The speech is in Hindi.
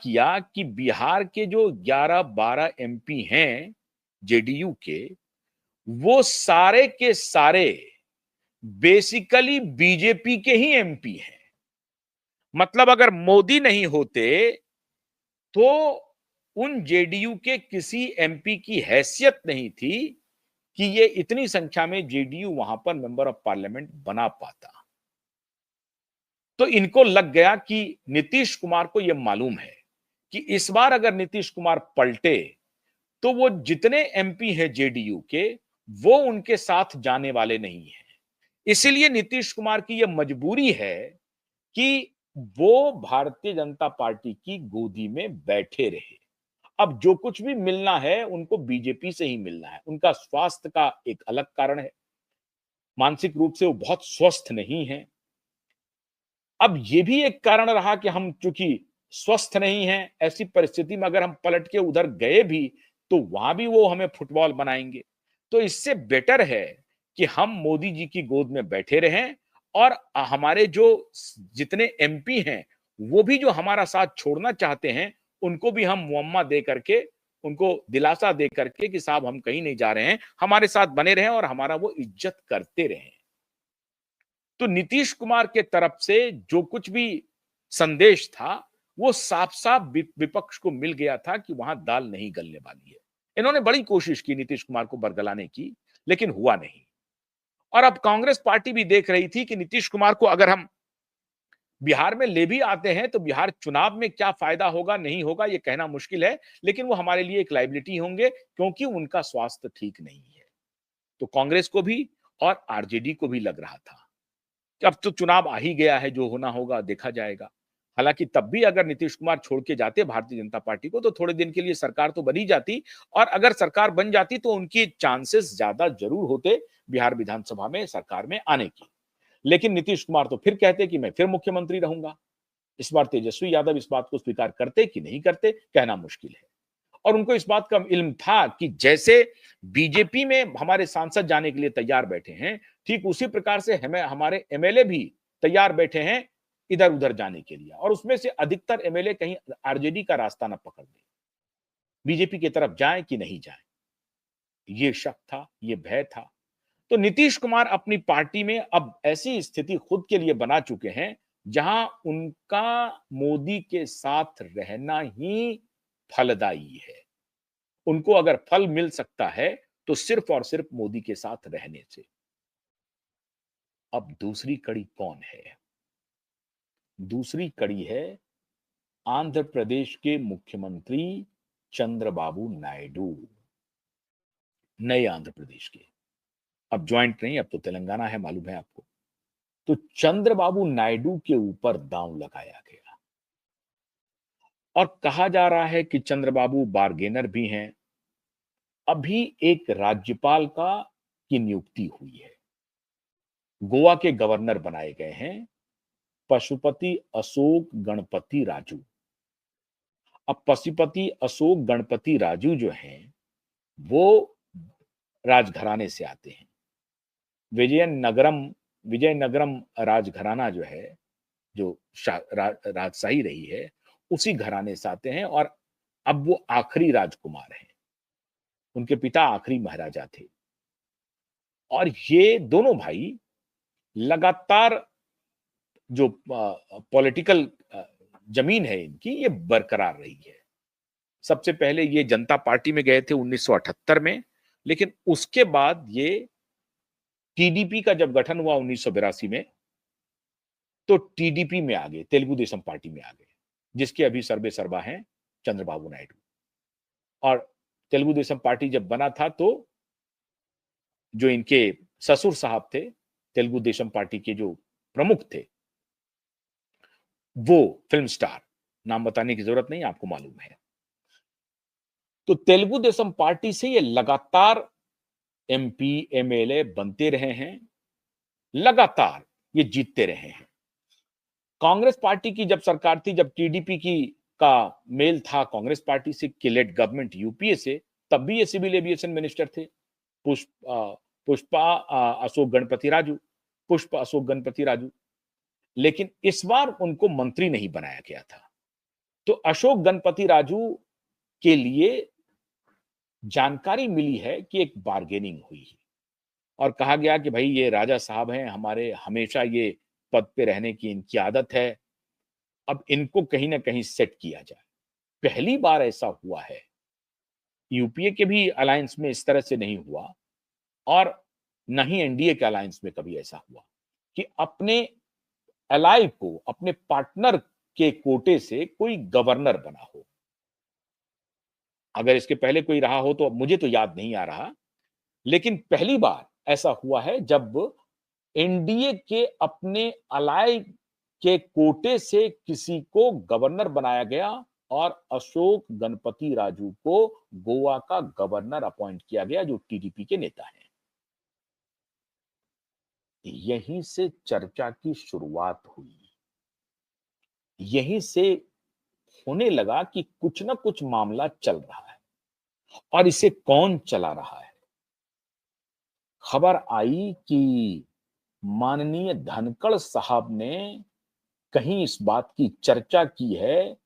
किया कि बिहार के जो 11-12 एमपी हैं जेडीयू के, वो सारे के सारे बेसिकली बीजेपी के ही एमपी हैं। मतलब अगर मोदी नहीं होते तो उन जेडीयू के किसी एमपी की हैसियत नहीं थी कि ये इतनी संख्या में जेडीयू वहां पर मेंबर ऑफ पार्लियामेंट बना पाता। तो इनको लग गया कि नीतीश कुमार को यह मालूम है कि इस बार अगर नीतीश कुमार पलटे तो वो जितने एमपी हैं जेडीयू के, वो उनके साथ जाने वाले नहीं हैं। इसीलिए नीतीश कुमार की यह मजबूरी है कि वो भारतीय जनता पार्टी की गोदी में बैठे रहे। अब जो कुछ भी मिलना है उनको बीजेपी से ही मिलना है। उनका स्वास्थ्य का एक अलग कारण है, मानसिक रूप से वो बहुत स्वस्थ नहीं है। अब ये भी एक कारण रहा कि हम चूंकि स्वस्थ नहीं हैं, ऐसी परिस्थिति में अगर हम पलट के उधर गए भी तो वहां भी वो हमें फुटबॉल बनाएंगे। तो इससे बेटर है कि हम मोदी जी की गोद में बैठे रहें और हमारे जो जितने एमपी हैं वो भी जो हमारा साथ छोड़ना चाहते हैं उनको भी हम मुअम्मा दे करके, उनको दिलासा दे करके कि साहब हम कहीं नहीं जा रहे हैं, हमारे साथ बने रहें और हमारा वो इज्जत करते रहें। तो नीतीश कुमार के तरफ से जो कुछ भी संदेश था वो साफ साफ विपक्ष को मिल गया था कि वहां दाल नहीं गलने वाली है। इन्होंने बड़ी कोशिश की नीतीश कुमार को बरगलाने की, लेकिन हुआ नहीं। और अब कांग्रेस पार्टी भी देख रही थी कि नीतीश कुमार को अगर हम बिहार में ले भी आते हैं तो बिहार चुनाव में क्या फायदा होगा नहीं होगा ये कहना मुश्किल है, लेकिन वो हमारे लिए एक लाइबिलिटी होंगे क्योंकि उनका स्वास्थ्य ठीक नहीं है। तो कांग्रेस को भी और आरजेडी को भी लग रहा था कि अब तो चुनाव आ ही गया है, जो होना होगा देखा जाएगा। हालांकि तब भी अगर नीतीश कुमार छोड़ के जाते भारतीय जनता पार्टी को तो थोड़े दिन के लिए सरकार तो बनी जाती, और अगर सरकार बन जाती तो उनकी चांसेस ज्यादा जरूर होते बिहार विधानसभा में सरकार में आने की। लेकिन नीतीश कुमार तो फिर कहते कि मैं फिर मुख्यमंत्री रहूंगा। इस बार तेजस्वी यादव इस बात को स्वीकार करते कि नहीं करते कहना मुश्किल है। और उनको इस बात का इल्म था कि जैसे बीजेपी में हमारे सांसद जाने के लिए तैयार बैठे हैं, ठीक उसी प्रकार से हमें हमारे एमएलए भी तैयार बैठे हैं इधर उधर जाने के लिए, और उसमें से अधिकतर एमएलए कहीं आरजेडी का रास्ता न पकड़ ले, बीजेपी की तरफ जाए कि नहीं जाए। ये शक था, ये भय था। तो नीतीश कुमार अपनी पार्टी में अब ऐसी स्थिति खुद के लिए बना चुके हैं जहां उनका मोदी के साथ रहना ही फलदायी है। उनको अगर फल मिल सकता है तो सिर्फ और सिर्फ मोदी के साथ रहने से। अब दूसरी कड़ी कौन है? दूसरी कड़ी है आंध्र प्रदेश के मुख्यमंत्री चंद्रबाबू नायडू, नए आंध्र प्रदेश के। अब ज्वाइंट नहीं, अब तो तेलंगाना है, मालूम है आपको। तो चंद्रबाबू नायडू के ऊपर दांव लगाया गया और कहा जा रहा है कि चंद्रबाबू बार्गेनर भी हैं। अभी एक राज्यपाल का की नियुक्ति हुई है, गोवा के गवर्नर बनाए गए हैं पशुपति अशोक गणपति राजू। अब पशुपति अशोक गणपति राजू जो हैं वो राजघराने से आते हैं। विजयनगरम विजयनगरम राजघराना जो है, जो राजशाही रही है, उसी घराने से आते हैं और अब वो आखिरी राजकुमार हैं। उनके पिता आखिरी महाराजा थे और ये दोनों भाई लगातार जो पॉलिटिकल जमीन है इनकी ये बरकरार रही है। सबसे पहले ये जनता पार्टी में गए थे 1978 में, लेकिन उसके बाद ये टीडीपी का जब गठन हुआ 1982 में तो टीडीपी में आ गए, तेलुगु देशम पार्टी में आ गए, जिसके अभी सर्वे सर्वा हैं चंद्रबाबू नायडू। और तेलुगु देशम पार्टी जब बना था तो जो इनके ससुर साहब थे, तेलुगु देशम पार्टी के जो प्रमुख थे, वो फिल्म स्टार, नाम बताने की जरूरत नहीं, आपको मालूम है। तो तेलुगु देशम पार्टी से ये लगातार एमपी एमएलए बनते रहे हैं, लगातार ये जीतते रहे हैं। कांग्रेस पार्टी की जब सरकार थी, जब टीडीपी की का मेल था कांग्रेस पार्टी से, किलेट गवर्नमेंट यूपीए से, तब भी ये सिविल एविएशन मिनिस्टर थे पुष्पा अशोक गणपति राजू, पुष्प अशोक गणपति राजू। लेकिन इस बार उनको मंत्री नहीं बनाया गया था। तो अशोक गणपति राजू के लिए जानकारी मिली है कि एक बार्गेनिंग हुई है और कहा गया कि भाई ये राजा साहब हैं हमारे, हमेशा ये पद पे रहने की इनकी आदत है, अब इनको कहीं ना कहीं सेट किया जाए। पहली बार ऐसा हुआ है, यूपीए के भी अलायंस में इस तरह से नहीं हुआ और न ही एनडीए के अलायंस में कभी ऐसा हुआ कि अपने एलाई को, अपने पार्टनर के कोटे से कोई गवर्नर बना हो। अगर इसके पहले कोई रहा हो तो मुझे तो याद नहीं आ रहा, लेकिन पहली बार ऐसा हुआ है जब एनडीए के अपने अलाई के कोटे से किसी को गवर्नर बनाया गया और अशोक गणपति राजू को गोवा का गवर्नर अपॉइंट किया गया, जो टीडीपी के नेता हैं। यहीं से चर्चा की शुरुआत हुई, यहीं से होने लगा कि कुछ ना कुछ मामला चल रहा है और इसे कौन चला रहा है। खबर आई कि माननीय धनखड़ साहब ने कहीं इस बात की चर्चा की है